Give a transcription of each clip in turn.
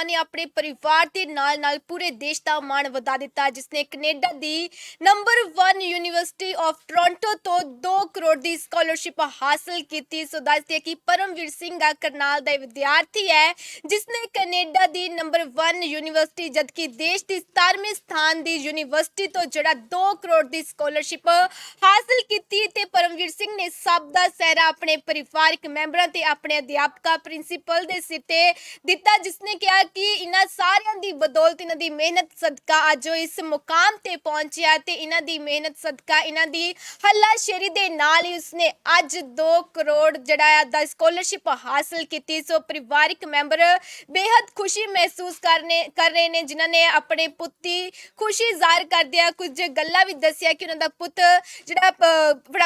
ने अपने परिवार के नाल पूरे देश का मान वधा दिता, जिसने Canada the number 1 university of Toronto तो 2 करोड़ की स्कॉलरशिप हासिल की। सो दसदे कि परमवीर सिंह करनाल का विद्यार्थी है जिसने कनेडा की नंबर 1 यूनिवर्सिटी जबकि देश की 17वें स्थान की यूनिवर्सिटी तो जड़ा 2 करोड़ की स्कॉलरशिप हासिल की। परमवीर सिंह ने सब का सहरा अपने परिवारक मैंबरों ते अपने अध्यापक प्रिंसीपल के सिर ते दिता, जिसने कहा कि इन्हां सारियां दी बदौलत इन्हां दी मेहनत सदका अज इस मुकाम ते पहुंचिया ते इन्हां दी मेहनत सदका इन्हां दी हल्लाशेरी दे नाल ही उसने अज 2 करोड़ जड़ा दा स्कॉलरशिप हासिल की। सो परिवारिक मैंबर बेहद खुशी महसूस कर रहे ने, जिन्होंने अपने पुत की खुशी जाहिर करदिया कुछ गल्लां भी दसिया कि उन्हां दा पुत जड़ा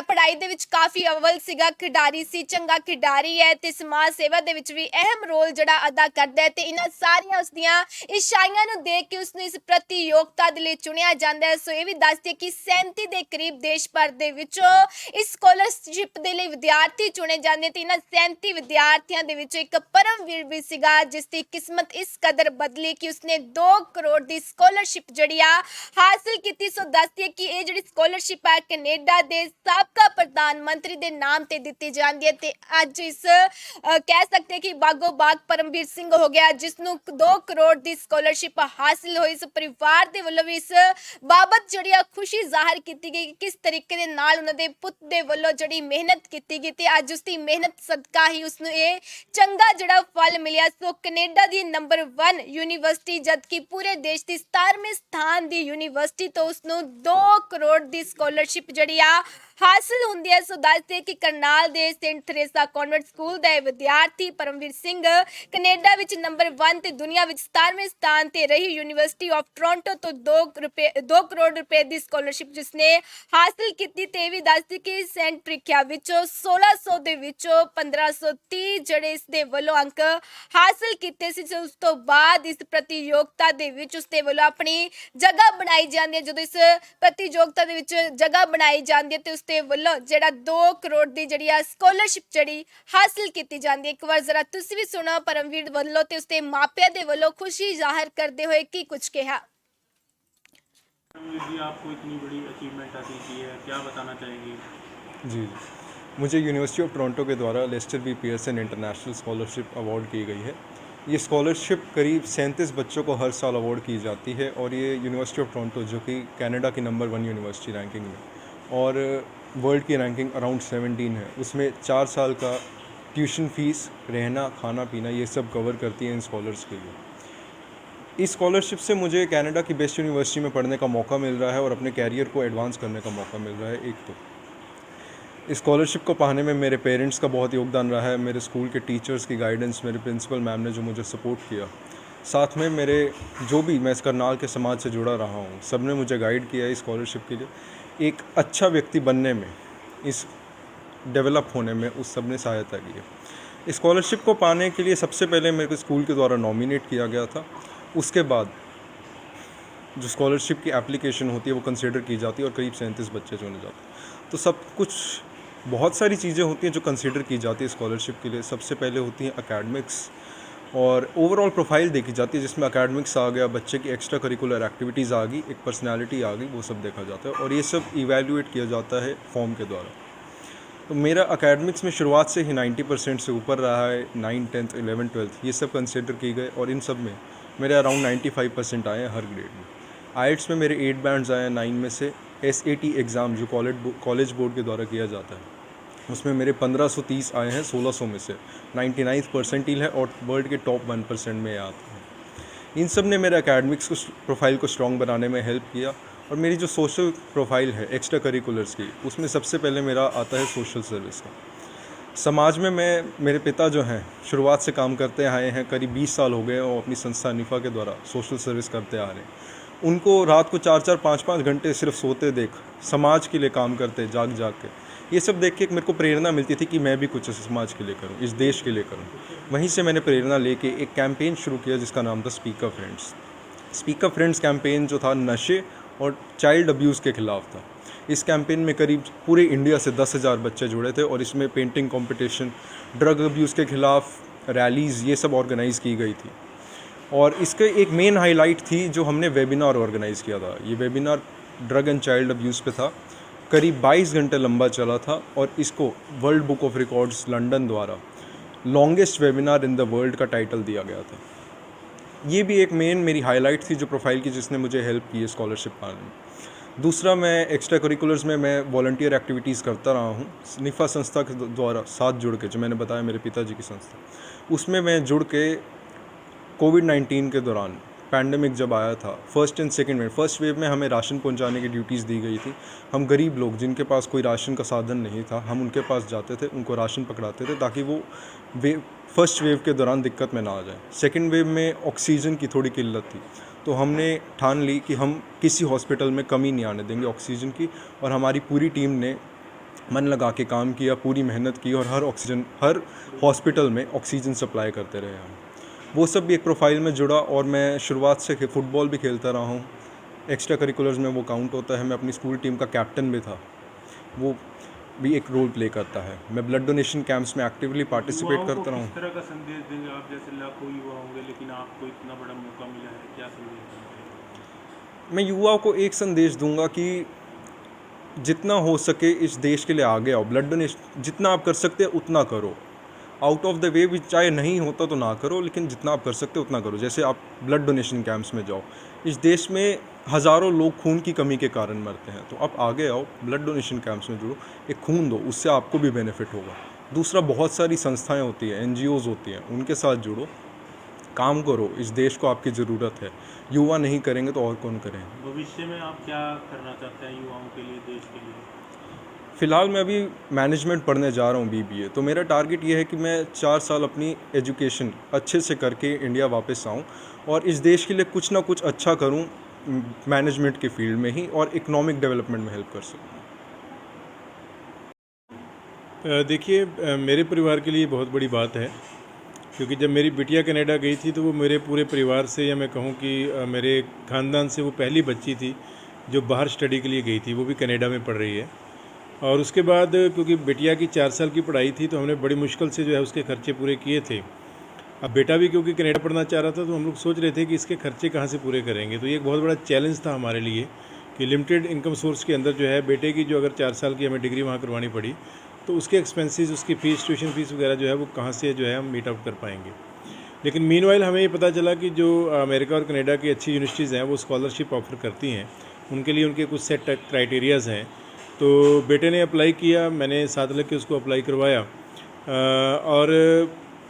पढ़ाई दे विच काफ़ी अव्वल सीगा, खिडारी सी, चंगा खिडारी है ते समाज सेवा दे विच भी अहम रोल जड़ा अदा करदा है ते इन्हां सारियां उसदियां इच्छाइयां नूं देख के उसनूं इस प्रतियोगिता दे लई चुनिया जांदा है। सो ये भी दसदे कि 37 दे करीब देश भर दे विचों इस स्कॉलरशिप दे लई विद्यार्थी चुने जांदे ते इन्हां 37 विद्यार्थियों दे विच एक परमवीर भी सीगा जिसदी किस्मत इस कदर बदली कि उसने 2 करोड़ की स्कॉलरशिप जड़ी हासिल की। सो दसदे कि ये जड़ी स्कॉलरशिप है कनेडा दे साबका प्रधानमंत्री दे नाम ते दित्ती जांदी है ते अज इस कह सकते हैं कि बागो बाग परमवीर सिंह हो गया जिसनों 2 करोड़ की स्कॉलरशिप हासिल हुई। इस परिवार के वलों भी इस बाबत जड़ी खुशी जाहिर की गई कि किस तरीके दे नाल उन्हां दे पुत दे वलों जड़ी मेहनत की गई ते अज उसकी मेहनत सदका ही उसनूं ये चंगा जड़ा फल मिलिया। सो कनेडा की नंबर 1 यूनिवर्सिटी जबकि पूरे देश की 17वें स्थान की यूनिवर्सिटी तो उसनूं 2 करोड़ की स्कॉलरशिप जड़ी हासिल हुंदी है। सो दसदे कि करनाल दे सेंट थेरेसा कॉन्वेंट स्कूल का विद्यार्थी परमवीर सिंह कनेडा विच नंबर 1 ते दुनिया विच 17वें स्थान ते रही यूनिवर्सिटी ऑफ टोरंटो तो 2 करोड़ रुपए की स्कॉलरशिप जिसने हासिल की ते भी दसदी कि सेंट प्रीख्या विचों 1600 दे विचों 1530 जड़े इस दे वल्लों अंक हासिल किए सी। उस तो बाद इस प्रतियोगिता दे विच उस दे वल्लों अपनी जगह बनाई जाती है। जो इस प्रतियोगिता दे विच जगह बनाई जाती है तो उसके वल्लों जड़ा 2 करोड़ की जड़ी स्कॉलरशिप जड़ी हासिल की जाती है। एक बार जरा तुसी भी सुनो परमवीर वल्लों ते उसके मापिया दे वल्लों खुशी जाहिर करते हुए की कुछ कहा। जी आपको इतनी बड़ी अचीवमेंट हासिल की है, क्या बताना चाहेंगे? जी, मुझे यूनिवर्सिटी ऑफ टोरंटो के द्वारा Lester B Pearson international scholarship award की गई है। ये स्कॉलरशिप करीब 37 बच्चों को हर साल अवार्ड की जाती है और ये यूनिवर्सिटी ऑफ टोरंटो जो कि कनाडा की नंबर 1 यूनिवर्सिटी रैंकिंग में और वर्ल्ड की रैंकिंग अराउंड 17 है, उसमें 4 साल का ट्यूशन फ़ीस, रहना, खाना पीना ये सब कवर करती है इन स्कॉलर्स के लिए। इस स्कॉलरशिप से मुझे कनाडा की बेस्ट यूनिवर्सिटी में पढ़ने का मौका मिल रहा है और अपने कैरियर को एडवांस करने का मौका मिल रहा है। एक तो इस स्कॉलरशिप को पाने में मेरे पेरेंट्स का बहुत योगदान रहा है, मेरे स्कूल के टीचर्स की गाइडेंस, मेरे प्रिंसिपल मैम ने जो मुझे सपोर्ट किया, साथ में मेरे जो भी मैं इस करनाल के समाज से जुड़ा रहा हूँ, सब ने मुझे गाइड किया इस स्कॉलरशिप के लिए। एक अच्छा व्यक्ति बनने में, इस डेवलप होने में उस सब ने सहायता की है। इस स्कॉलरशिप को पाने के लिए सबसे पहले मेरे को स्कूल के द्वारा नॉमिनेट किया गया था। उसके बाद जो स्कॉलरशिप की एप्लीकेशन होती है वो कंसिडर की जाती है और करीब 37 बच्चे चुने जाते हैं। तो सब कुछ बहुत सारी चीज़ें होती हैं जो कंसिडर की जाती है स्कॉलरशिप के लिए। सबसे पहले होती हैं एकेडमिक्स और ओवरऑल प्रोफाइल देखी जाती है जिसमें एकेडमिक्स आ गया, बच्चे की एक्स्ट्रा करिकुलर एक्टिविटीज़ आ गई, एक पर्सनैलिटी आ गई, वो सब देखा जाता है और ये सब इवेल्यूएट किया जाता है फॉर्म के द्वारा। तो मेरा एकेडमिक्स में शुरुआत से ही 90% से ऊपर रहा है। 9, 10th, 11th, 12th ये सब कंसिडर की गए और इन सब में मेरे अराउंड 95% आए हैं हर ग्रेड में। आइट्स में मेरे 8 बैंड्स आए हैं 9 में से। SAT एग्ज़ाम जो कॉलेज बोर्ड के द्वारा किया जाता है उसमें मेरे 1530 आए हैं 1600 में से। 99th परसेंटाइल है और वर्ल्ड के टॉप 1% में आता है। इन सब ने मेरे एकेडमिक्स को प्रोफाइल को स्ट्रॉन्ग बनाने में हेल्प किया और मेरी जो सोशल प्रोफाइल है एक्स्ट्रा करिकुलर्स की, उसमें सबसे पहले मेरा आता है सोशल सर्विस का। समाज में मेरे पिता जो हैं शुरुआत से काम करते आए हैं, करीब 20 साल हो गए और अपनी संस्था निफ़ा के द्वारा सोशल सर्विस करते आ रहे हैं। उनको रात को 4-4, 5-5 घंटे सिर्फ सोते देख, समाज के लिए काम करते जाग के, ये सब देख के मेरे को प्रेरणा मिलती थी कि मैं भी कुछ समाज के लिए करूं, इस देश के लिए करूं। वहीं से मैंने प्रेरणा लेके एक कैंपेन शुरू किया जिसका नाम था speak up friends. Speak up friends campaign जो था नशे और चाइल्ड अब्यूज़ के ख़िलाफ़ था। इस कैंपेन में करीब पूरे इंडिया से 10,000 बच्चे जुड़े थे और इसमें पेंटिंग कंपटीशन, ड्रग अब्यूज़ के ख़िलाफ़ रैलीज़ ये सब ऑर्गेनाइज़ की गई थी। और इसके एक मेन हाईलाइट थी जो हमने वेबिनार ऑर्गेनाइज़ किया था। ये webinar drug and child abuse पे था, करीब 22 घंटे लंबा चला था और इसको world book of records London द्वारा longest webinar in the world का टाइटल दिया गया था। ये भी एक मेन मेरी हाईलाइट थी जो प्रोफाइल की, जिसने मुझे हेल्प की है स्कॉलरशिप पाने में। दूसरा, मैं एक्स्ट्रा करिकुलर्स में मैं वॉलंटियर एक्टिविटीज़ करता रहा हूँ। निफ़ा संस्था के द्वारा साथ जुड़ के, जो मैंने बताया मेरे पिताजी की संस्था, उसमें मैं जुड़ के कोविड-19 के दौरान, पैंडेमिक जब आया था, first and second wave, first wave में हमें राशन पहुंचाने की ड्यूटीज़ दी गई थी। हम गरीब लोग जिनके पास कोई राशन का साधन नहीं था, हम उनके पास जाते थे, उनको राशन पकड़ाते थे ताकि वो फर्स्ट वेव के दौरान दिक्कत में ना आ जाए। सेकंड वेव में ऑक्सीजन की थोड़ी किल्लत थी, तो हमने ठान ली कि हम किसी हॉस्पिटल में कमी नहीं आने देंगे ऑक्सीजन की, और हमारी पूरी टीम ने मन लगा के काम किया, पूरी मेहनत की, और हर हॉस्पिटल में ऑक्सीजन सप्लाई करते रहे हम। वो सब भी एक प्रोफाइल में जुड़ा। और मैं शुरुआत से फुटबॉल भी खेलता रहा हूँ, एक्स्ट्रा करिकुलर्स में वो काउंट होता है। मैं अपनी स्कूल टीम का कैप्टन भी था, वो भी एक रोल प्ले करता है। मैं ब्लड डोनेशन कैंप्स में एक्टिवली पार्टिसिपेट करता रहा हूँ। किस तरह का संदेश देंगे आप? जैसे लाखों युवा होंगे लेकिन आपको इतना बड़ा मौका मिला है, क्या संदेश देंगे? मैं युवाओं को एक संदेश दूंगा कि जितना हो सके इस देश के लिए आगे आओ। ब्लड डोनेशन जितना आप कर सकते हैं उतना करो। आउट ऑफ द वे भी चाहे नहीं होता तो ना करो, लेकिन जितना आप कर सकते हो उतना करो। जैसे आप ब्लड डोनेशन कैंप्स में जाओ। इस देश में हज़ारों लोग खून की कमी के कारण मरते हैं, तो आप आगे आओ, ब्लड डोनेशन कैंप्स में जुड़ो, एक खून दो, उससे आपको भी बेनिफिट होगा। दूसरा, बहुत सारी संस्थाएं होती हैं, NGOs होती हैं, उनके साथ जुड़ो, काम करो। इस देश को आपकी ज़रूरत है। युवा नहीं करेंगे तो और कौन करेंगे। भविष्य में आप क्या करना चाहते हैं युवाओं के लिए, देश के लिए? फ़िलहाल मैं अभी मैनेजमेंट पढ़ने जा रहा हूँ, BBA। तो मेरा टारगेट ये है कि मैं 4 साल अपनी एजुकेशन अच्छे से करके इंडिया वापस आऊँ और इस देश के लिए कुछ ना कुछ अच्छा करूँ, मैनेजमेंट के फील्ड में ही, और इकोनॉमिक डेवलपमेंट में हेल्प कर सकूँ। देखिए, मेरे परिवार के लिए बहुत बड़ी बात है, क्योंकि जब मेरी बिटिया कनाडा गई थी तो वो मेरे पूरे परिवार से, या मैं कहूँ कि मेरे ख़ानदान से वो पहली बच्ची थी जो बाहर स्टडी के लिए गई थी, वो भी कनाडा में पढ़ रही है। और उसके बाद क्योंकि बिटिया की 4 साल की पढ़ाई थी तो हमने बड़ी मुश्किल से जो है उसके खर्चे पूरे किए थे। अब बेटा भी क्योंकि कनाडा पढ़ना चाह रहा था तो हम लोग सोच रहे थे कि इसके खर्चे कहाँ से पूरे करेंगे। तो ये एक बहुत बड़ा चैलेंज था हमारे लिए कि लिमिटेड इनकम सोर्स के अंदर जो है बेटे की जो अगर 4 साल की हमें डिग्री वहाँ करवानी पड़ी तो उसके एक्सपेंसेस, उसकी फ़ीस, ट्यूशन फ़ीस वगैरह जो है वो कहाँ से जो है हम मीट आउट कर पाएंगे। लेकिन मीनवाइल हमें ये पता चला कि जो अमेरिका और कनाडा की अच्छी यूनिवर्सिटीज़ हैं वो स्कॉलरशिप ऑफ़र करती हैं, उनके लिए उनके कुछ सेट क्राइटेरियाज़ हैं। तो बेटे ने अप्लाई किया, मैंने साथ लग के उसको अप्लाई करवाया, और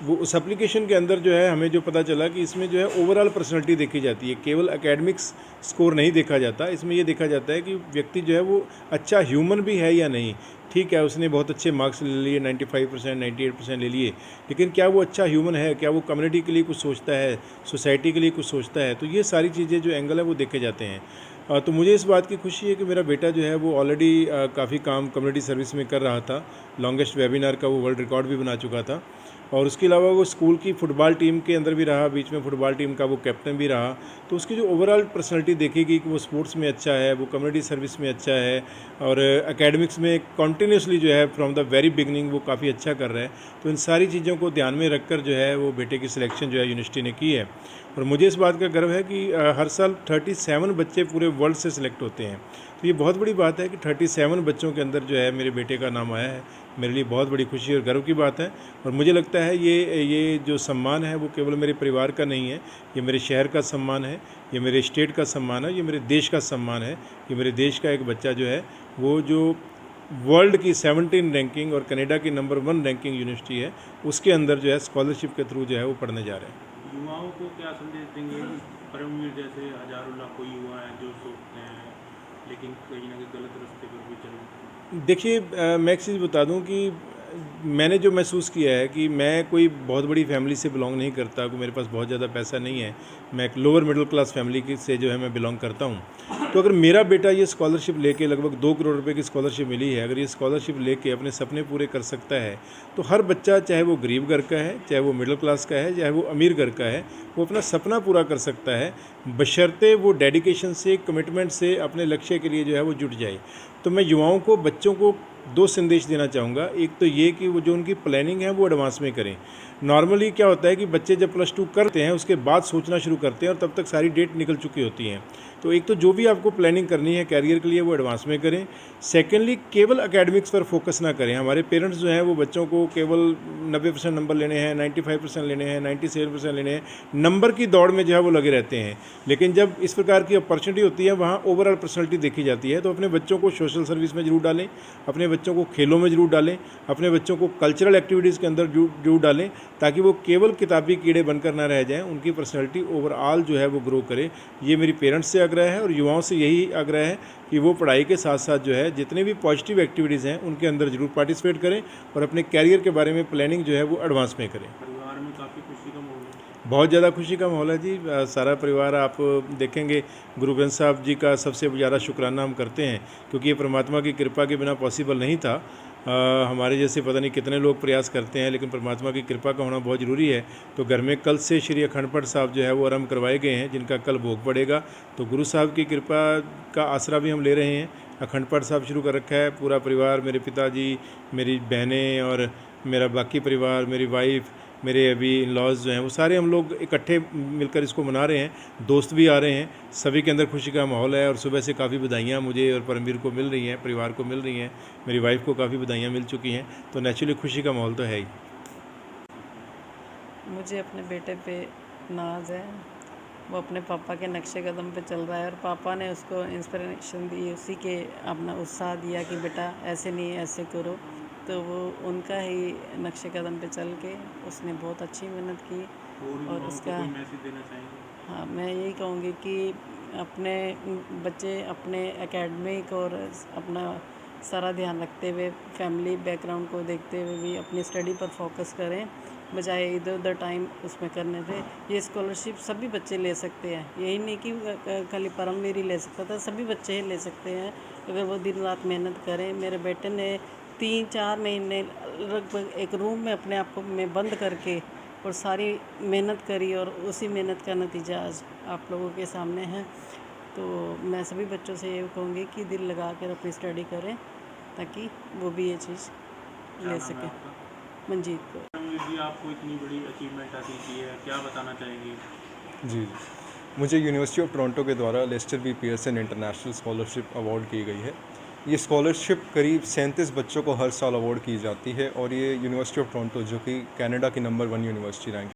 वो उस एप्लीकेशन के अंदर जो है हमें जो पता चला कि इसमें जो है ओवरऑल पर्सनैलिटी देखी जाती है, केवल एकेडमिक्स स्कोर नहीं देखा जाता। इसमें ये देखा जाता है कि व्यक्ति जो है वो अच्छा ह्यूमन भी है या नहीं। ठीक है, उसने बहुत अच्छे मार्क्स ले लिए, 95%, 98% ले लिए, लेकिन क्या वो अच्छा ह्यूमन है, क्या वो कम्युनिटी के लिए कुछ सोचता है, सोसाइटी के लिए कुछ सोचता है। तो ये सारी चीज़ें जो एंगल है वो देखे जाते हैं। तो मुझे इस बात की खुशी है कि मेरा बेटा जो है वो ऑलरेडी काफ़ी काम कम्युनिटी सर्विस में कर रहा था। लॉन्गेस्ट वेबिनार का वो वर्ल्ड रिकॉर्ड भी बना चुका था, और उसके अलावा वो स्कूल की फ़ुटबॉल टीम के अंदर भी रहा, बीच में फ़ुटबॉल टीम का वो कैप्टन भी रहा। तो उसकी जो ओवरऑल पर्सनैलिटी देखेगी कि वो स्पोर्ट्स में अच्छा है, वो कम्युनिटी सर्विस में अच्छा है, और एकेडमिक्स में कॉन्टीन्यूसली जो है फ्रॉम द वेरी बिगनिंग वो काफ़ी अच्छा कर रहा है। तो इन सारी चीज़ों को ध्यान में रखकर जो है वो बेटे की सिलेक्शन जो है यूनिवर्सिटी ने की है। और मुझे इस बात का गर्व है कि हर साल 37 बच्चे पूरे वर्ल्ड से सिलेक्ट होते हैं। तो ये बहुत बड़ी बात है कि 37 बच्चों के अंदर जो है मेरे बेटे का नाम आया है। मेरे लिए बहुत बड़ी खुशी और गर्व की बात है। और मुझे लगता है ये जो सम्मान है वो केवल मेरे परिवार का नहीं है, ये मेरे शहर का सम्मान है, ये मेरे स्टेट का सम्मान है, ये मेरे देश का सम्मान है। ये मेरे देश का एक बच्चा जो है वो जो वर्ल्ड की 17 रैंकिंग और कनाडा की नंबर 1 रैंकिंग यूनिवर्सिटी है उसके अंदर जो है स्कॉलरशिप के थ्रू जो है वो पढ़ने जा रहे हैं। युवाओं को क्या संदेश देंगे? परमवीर जैसे हजारों लाखों युवा हैं जो सोचते हैं लेकिन कहीं ना कहीं गलत रास्ते पर भी चल। देखिए, मैं एक चीज़ बता दूं कि मैंने जो महसूस किया है कि मैं कोई बहुत बड़ी फैमिली से बिलोंग नहीं करता, कि मेरे पास बहुत ज़्यादा पैसा नहीं है। मैं एक लोअर मिडिल क्लास फैमिली की से जो है मैं बिलोंग करता हूं। तो अगर मेरा बेटा ये स्कॉलरशिप लेके, लगभग 2 करोड़ रुपए की स्कॉलरशिप मिली है, अगर ये स्कॉलरशिप लेके अपने सपने पूरे कर सकता है तो हर बच्चा, चाहे वो गरीब घर का है, चाहे वो मिडिल क्लास का है, चाहे वो अमीर घर का है, वो अपना सपना पूरा कर सकता है, बशर्ते वो डेडिकेशन से, कमिटमेंट से अपने लक्ष्य के लिए जो है वो जुट जाए। तो मैं युवाओं को, बच्चों को 2 संदेश देना चाहूँगा। एक तो ये कि वो जो उनकी प्लानिंग है वो एडवांस में करें। नॉर्मली क्या होता है कि बच्चे जब +2 करते हैं उसके बाद सोचना शुरू करते हैं और तब तक सारी डेट निकल चुकी होती हैं। तो एक तो जो भी आपको प्लानिंग करनी है कैरियर के लिए वो एडवांस में करें। सेकेंडली केवल एकेडमिक्स पर फोकस ना करें। हमारे पेरेंट्स जो हैं वो बच्चों को केवल 90% नंबर लेने हैं, 95% लेने हैं, 97% लेने हैं, नंबर की दौड़ में जो है वो लगे रहते हैं। लेकिन जब इस प्रकार की अपॉर्चुनिटी होती है वहाँ ओवरऑल पर्सनैलिटी देखी जाती है। तो अपने बच्चों को सोशल सर्विस में ज़रूर डालें, अपने बच्चों को खेलों में ज़रूर डालें, अपने बच्चों को कल्चरल एक्टिविटीज़ के अंदर जरूर डालें, ताकि वो केवल किताबी कीड़े बनकर ना रह जाएं, उनकी पर्सनैलिटी ओवरऑल जो है वो ग्रो करे। ये मेरी पेरेंट्स से आग्रह है और युवाओं से यही आग्रह है कि वो पढ़ाई के साथ साथ जो है जितने भी पॉजिटिव एक्टिविटीज़ हैं उनके अंदर ज़रूर पार्टिसिपेट करें और अपने कैरियर के बारे में प्लानिंग जो है वो एडवांस में करें। परिवार में काफ़ी खुशी का माहौल है। बहुत ज़्यादा खुशी का माहौल है जी। सारा परिवार आप देखेंगे, गुरु ग्रंथ साहब जी का सबसे ज़्यादा शुक्राना हम करते हैं, क्योंकि ये परमात्मा की कृपा के बिना पॉसिबल नहीं था। हमारे जैसे पता नहीं कितने लोग प्रयास करते हैं, लेकिन परमात्मा की कृपा का होना बहुत ज़रूरी है। तो घर में कल से श्री अखंड पाठ साहब जो है वो आरंभ करवाए गए हैं, जिनका कल भोग पड़ेगा। तो गुरु साहब की कृपा का आसरा भी हम ले रहे हैं। अखंड पाठ साहब शुरू कर रखा है, पूरा परिवार, मेरे पिताजी, मेरी बहनें और मेरा बाकी परिवार, मेरी वाइफ, मेरे अभी इन लॉज जो हैं वो सारे हम लोग इकट्ठे मिलकर इसको मना रहे हैं। दोस्त भी आ रहे हैं, सभी के अंदर खुशी का माहौल है। और सुबह से काफ़ी बधाइयाँ मुझे और परमवीर को मिल रही हैं, परिवार को मिल रही हैं, मेरी वाइफ को काफ़ी बधाइयाँ मिल चुकी हैं। तो नेचुरली खुशी का माहौल तो है ही। मुझे अपने बेटे पे नाज है। वो अपने पापा के नक्शे कदम पे चल रहा है और पापा ने उसको इंस्पिरेशन दी, उसी के अपना उत्साह दिया कि बेटा ऐसे नहीं ऐसे करो। तो वो उनका ही नक्शे कदम पे चल के उसने बहुत अच्छी मेहनत की। और उसका कोई मैसेज देना चाहेंगे? हाँ, मैं यही कहूँगी कि अपने बच्चे अपने एकेडमिक और अपना सारा ध्यान रखते हुए, फैमिली बैकग्राउंड को देखते हुए भी अपनी स्टडी पर फोकस करें, बजाय इधर उधर टाइम उसमें करने से। ये स्कॉलरशिप सभी बच्चे ले सकते हैं, यही नहीं कि खाली परमवीर ही ले सकता था, सभी बच्चे ही ले सकते हैं अगर वो दिन रात मेहनत करें। मेरे बेटे ने 3-4 महीने लगभग एक रूम में अपने आप को में बंद करके और सारी मेहनत करी, और उसी मेहनत का नतीजा आज आप लोगों के सामने है। तो मैं सभी बच्चों से ये कहूँगी कि दिल लगा कर अपनी स्टडी करें, ताकि वो भी ये चीज़ क्या ले नाम है सकें। आपका? मंजीत को। परमवीर जी, आपको इतनी बड़ी अचीवमेंट हासिल की है, क्या बताना चाहेंगे? जी, मुझे यूनिवर्सिटी ऑफ टोरंटो के द्वारा Lester B Pearson international scholarship award की गई है। ये स्कॉलरशिप करीब 37 बच्चों को हर साल अवार्ड की जाती है और ये यूनिवर्सिटी ऑफ टोरंटो, जो कि कनाडा की नंबर 1 यूनिवर्सिटी रैंक